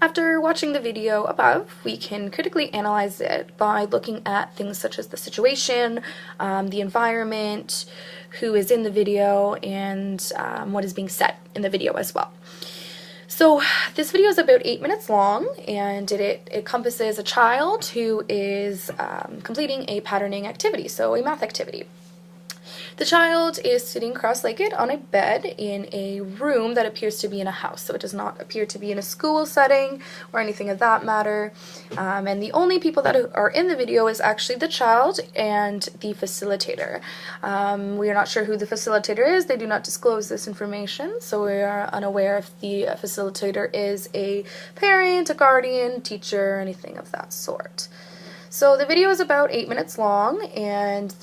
After watching the video above, we can critically analyze it by looking at things such as the situation, the environment, who is in the video, and what is being said in the video as well. So this video is about 8 minutes long, and it encompasses a child who is completing a patterning activity, so a math activity. The child is sitting cross-legged on a bed in a room that appears to be in a house, so it does not appear to be in a school setting or anything of that matter. And the only people that are in the video is actually the child and the facilitator. We are not sure who the facilitator is. They do not disclose this information, so we are unaware if the facilitator is a parent, a guardian, teacher, or anything of that sort. So the video is about 8 minutes long, and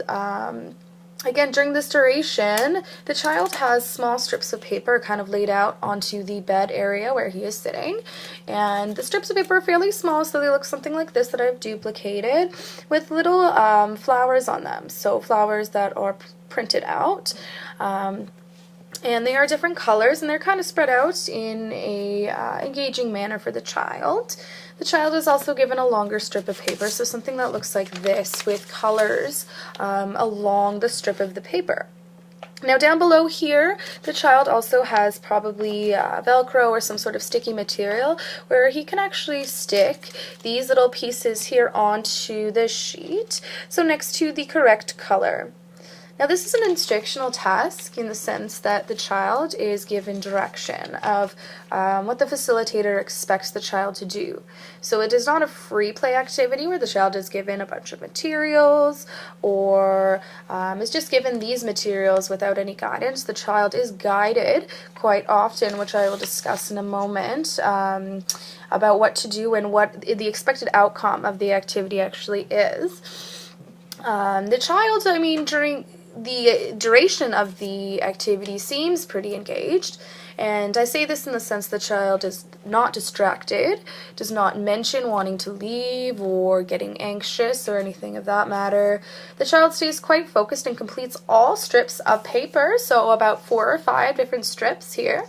again, during this duration, the child has small strips of paper kind of laid out onto the bed area where he is sitting. And the strips of paper are fairly small, so they look something like this that I've duplicated, with little flowers on them. So flowers that are printed out. And they are different colors, and they're kind of spread out in a engaging manner for the child. The child is also given a longer strip of paper, so something that looks like this with colors along the strip of the paper. Now down below here, the child also has probably Velcro or some sort of sticky material where he can actually stick these little pieces here onto the sheet, so next to the correct color. Now this is an instructional task in the sense that the child is given direction of what the facilitator expects the child to do. So it is not a free play activity where the child is given a bunch of materials or is just given these materials without any guidance. The child is guided quite often, which I will discuss in a moment, about what to do and what the expected outcome of the activity actually is. The child, during the duration of the activity seems pretty engaged, and I say this in the sense the child is not distracted, does not mention wanting to leave or getting anxious or anything of that matter. The child stays quite focused and completes all strips of paper, so about 4 or 5 different strips here,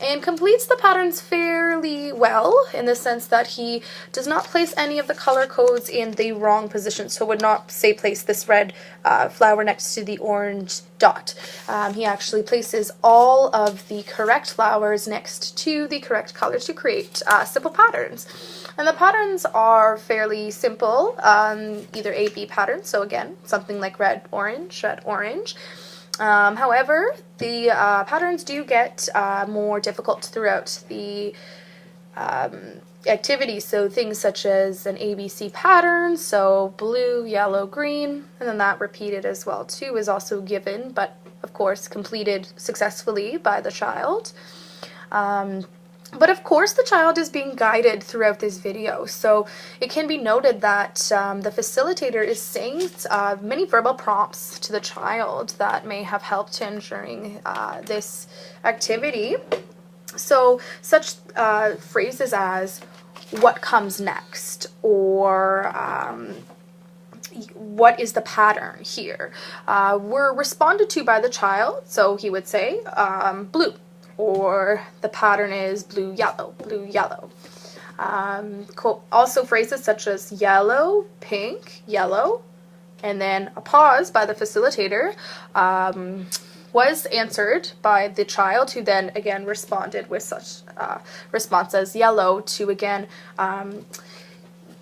and completes the patterns fairly well in the sense that he does not place any of the color codes in the wrong position, so would not say place this red flower next to the orange dot. He actually places all of the correct flowers next to the correct colors to create simple patterns. And the patterns are fairly simple, either A-B patterns, so again, something like red, orange, red, orange. However, the patterns do get more difficult throughout the activity, so things such as an ABC pattern, so blue, yellow, green, and then that repeated as well too is also given, but of course completed successfully by the child. But of course the child is being guided throughout this video, so it can be noted that the facilitator is saying many verbal prompts to the child that may have helped him during this activity. So such phrases as "what comes next" or "what is the pattern here" were responded to by the child, so he would say blue, or the pattern is blue, yellow, blue, yellow. Also phrases such as yellow, pink, yellow, and then a pause by the facilitator was answered by the child, who then again responded with such response as yellow to again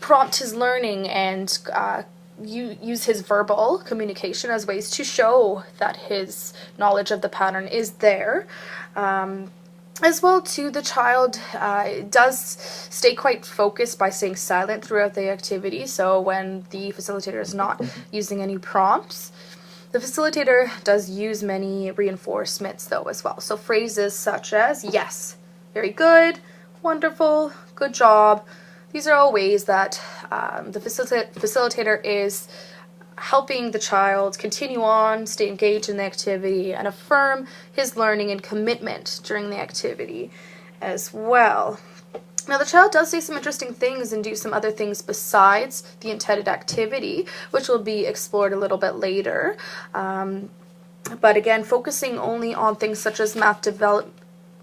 prompt his learning and use his verbal communication as ways to show that his knowledge of the pattern is there. As well too, the child does stay quite focused by staying silent throughout the activity, so when the facilitator is not using any prompts. The facilitator does use many reinforcements though as well, so phrases such as yes, very good, wonderful, good job. These are all ways that the facilitator is helping the child continue on, stay engaged in the activity, and affirm his learning and commitment during the activity as well. Now the child does say some interesting things and do some other things besides the intended activity, which will be explored a little bit later. But again, focusing only on things such as math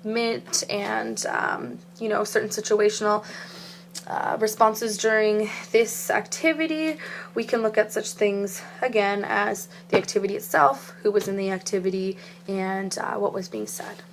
commitment and, you know, certain situational responses during this activity. We can look at such things again as the activity itself, who was in the activity, and what was being said.